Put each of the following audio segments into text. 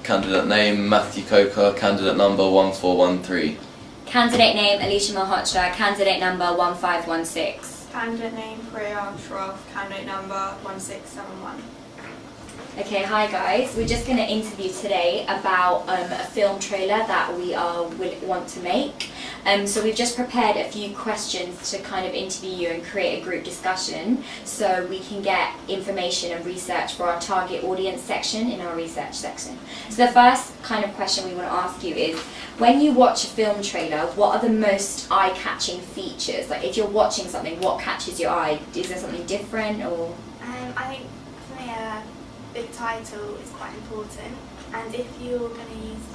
Candidate name, Matthew Coker, candidate number 1413. Candidate name, Alicia Malhotra, candidate number 1516. Candidate name, Priya Shroff, candidate number 1671. Okay, hi guys. We're just going to interview today about a film trailer that we want to make. So we've just prepared a few questions to kind of interview you and create a group discussion so we can get information and research for our target audience section in our research section. So the first kind of question we want to ask you is, when you watch a film trailer, what are the most eye-catching features? Like if you're watching something, what catches your eye? Is there something different or? I think for me big title is quite important, and if you're going to use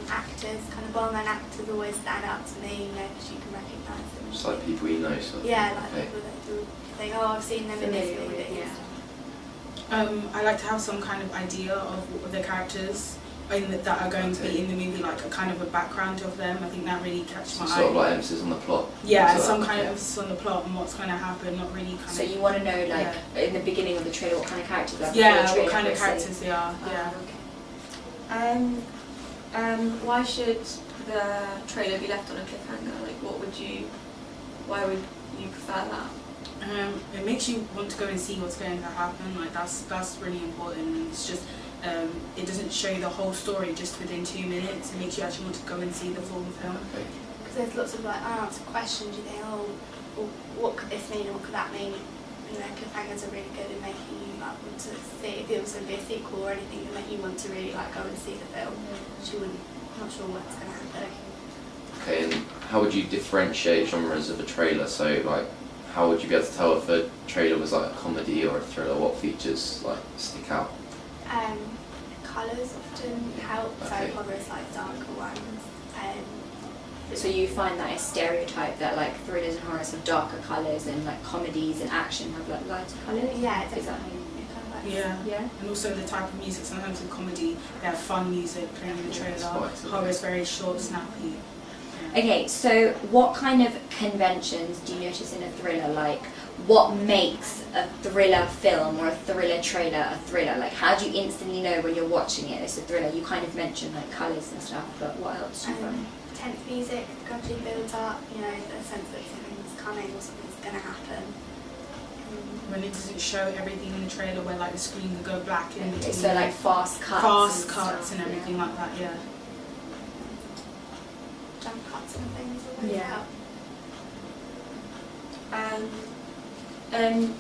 actors, kind of well-known actors always stand out to me, because you can recognise them. Just like people you know, sort of. Yeah, like people that you think, oh, I've seen them in this movie. Yeah. I like to have some kind of idea of the characters that are going to be in the movie, like a kind of a background of them. I think that really catches my eye. Sort of like emphasis on the plot. Yeah, some kind of emphasis on the plot and what's going to happen, not really kind of... So you want to know, in the beginning of the trailer, what kind of characters are? Yeah, what kind of characters they are, yeah. Okay. Why should the trailer be left on a cliffhanger? Like, why would you prefer that? It makes you want to go and see what's going to happen. Like that's really important. And it's just it doesn't show you the whole story just within 2 minutes. It makes you actually want to go and see the full film. Because there's lots of unanswered questions. You think, oh, well, what could this mean and what could that mean? You know, cliffhangers are really good in making you want to see if it was going to be a sequel or anything that make you want to really go and see the film. Not sure what's going to happen. Okay, and how would you differentiate genres of a trailer? So how would you be able to tell if a trailer was like a comedy or a thriller? What features stick out? Colours often help, Okay. so horrors like darker ones. So you find that a stereotype that thrillers and horrors have darker colours and comedies and action have lighter colours? Yeah, Is that how you... Yeah, and also the type of music. Sometimes in comedy they have fun music playing in the trailer. Horror is very short, snappy. Okay, so what kind of conventions do you notice in a thriller? What makes a thriller film or a thriller trailer a thriller? How do you instantly know when you're watching it it's a thriller? You kind of mentioned colours and stuff, but what else do you find? Tense music, gradually builds up, the sense that something's coming or something's going to happen. When it doesn't show everything in the trailer, where the screen could go black and So fast cuts. Fast cuts and everything like that, yeah. Jump cuts and things always Yeah. help.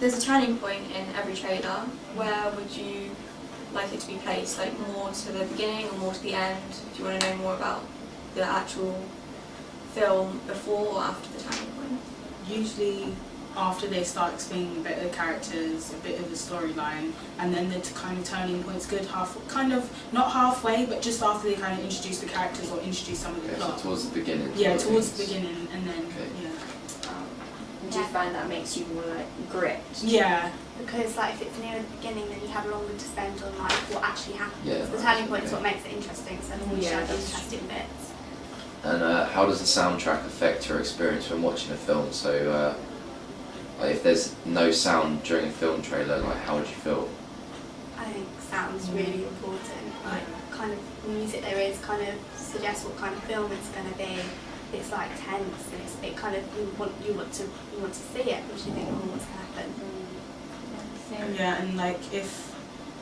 There's a turning point in every trailer. Where would you like it to be placed? More to the beginning or more to the end? Do you want to know more about the actual film before or after the turning point? Usually after they start explaining a bit of the characters, a bit of the storyline, and then the kind of turning point's good not halfway, but just after they kind of introduce the characters or introduce some of the plot. So towards the beginning. Yeah, towards the beginning, and then Do you find that makes you more gripped? Yeah. Because if it's near the beginning, then you have longer to spend on what actually happens. Yeah, the turning point is what makes it interesting, so we show the that's interesting bits. And how does the soundtrack affect your experience when watching a film? So if there's no sound during a film trailer, how would you feel? I think sound's really important. Kind of music there is kind of suggests what kind of film it's going to be. It's tense. It kind of you want to see it because you think, oh, what's going to happen? Yeah, and if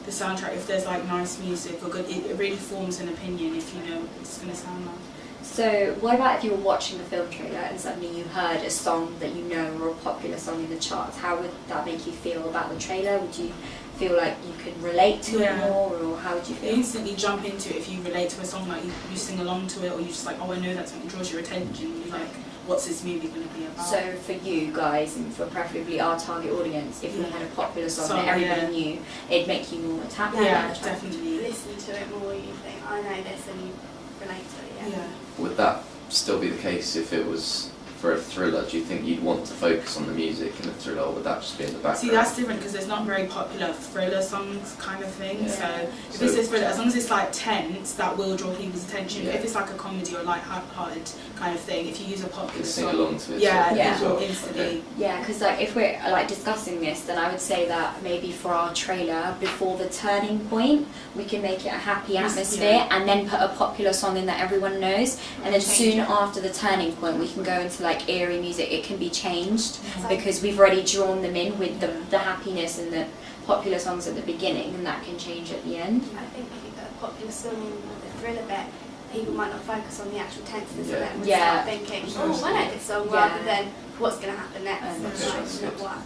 the soundtrack, if there's nice music or good, it really forms an opinion if you know what it's going to sound like. So what about if you were watching the film trailer and suddenly you heard a song that you know or a popular song in the charts? How would that make you feel about the trailer? Would you feel like you could relate to it more, or how would you feel? You instantly jump into it if you relate to a song, you sing along to it, or you just oh, I know that song, it draws your attention. You're what's this movie going to be about? So for you guys, and for preferably our target audience, if we had a popular song that everybody knew, it'd make you more tapped. Yeah, definitely. Listen to it more, you think, I know this, and you relate to it. Yeah. Would that still be the case if it was for a thriller, do you think you'd want to focus on the music in the thriller, or would that just be in the background? See, that's different because there's not very popular thriller songs kind of thing. Yeah. So if it's a thriller, as long as it's like tense, that will draw people's attention. Yeah. If it's like a comedy or light-hearted kind of thing, if you use a You popular can sing song, along to it. yeah, sort of Yeah. as well. people instantly. Okay. Yeah, because like if we're like discussing this, then I would say that maybe for our trailer, before the turning point, we can make it a happy atmosphere, and then put a popular song in that everyone knows, and then Change soon it. after the turning point, we can go into like eerie music. It can be changed So- because we've already drawn them in with the happiness and the popular songs at the beginning, and that can change at the end. I think if you put a popular song in the thriller bit, people might not focus on the actual tenseness of Yeah. it and Yeah. start thinking, oh, I know this song, Yeah. rather than what's going to happen next. Okay, It that's might not good. work.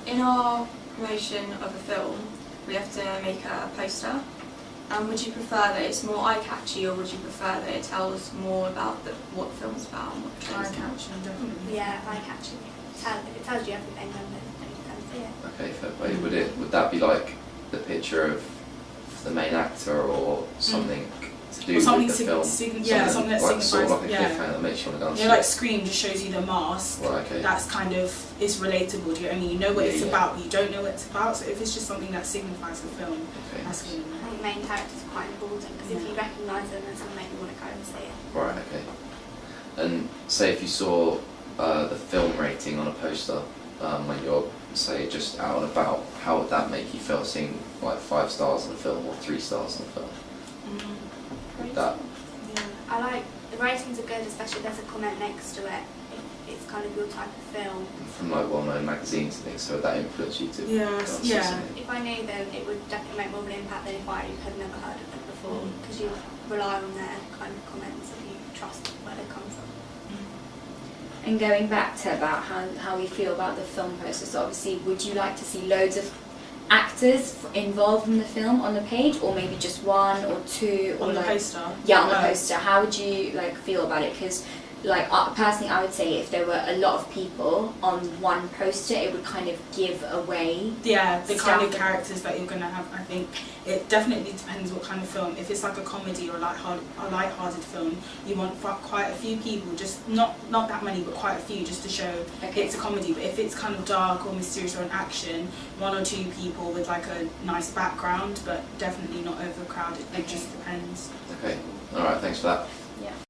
In our promotion of a film, we have to make a poster. Would you prefer that it's more eye-catchy, or would you prefer that it tells more about what the film's about and what the trailer's about? Eye-catching, definitely. Yeah, eye-catching. It tells you everything, then you can see it. Okay, fair play. Would that be like the picture of the main actor, or something to do Or something with the film? something that like, sort of like signifies, a yeah. cliffhanger that makes you want to go and You see know, like it. Scream just shows you the mask. Right, okay. That's kind of, it's relatable. Do you know what I mean? You know what Yeah, it's yeah. about, but you don't know what it's about. So if it's just something that signifies the film, Okay. that's good. I think main characters are quite important because if you recognise them, it's going to make you want to go and see it. Right, okay. And say if you saw the film rating on a poster when you're, say, just out and about, how would that make you feel, seeing like 5 stars in the film or 3 stars in the film? Would that, Yeah. I like, the ratings are good, especially if there's a comment next to it. If it's kind of your type of film. from like well-known magazines and things, so would that influence you to go and Yes, see yeah. something? If I knew them, it would definitely make more of an impact than if I had never heard of them before, because you rely on their kind of comments and you trust where they come from. And going back to about how we feel about the film process, obviously, would you like to see loads of actors involved in the film on the page, or maybe just 1 or 2, or On the like poster? yeah, on the Oh. poster? How would you like feel about it? Because like personally, I would say if there were a lot of people on one poster, it would kind of give away. Yeah, the kind of Stuff. characters that you're going to have. I think it definitely depends what kind of film. If it's like a comedy or a light-hearted film, you want quite a few people, just not that many, but quite a few, just to show Okay. it's a comedy. But if it's kind of dark or mysterious or an action, 1 or 2 people with like a nice background, but definitely not overcrowded. It Okay. just depends. Okay, alright, thanks for that.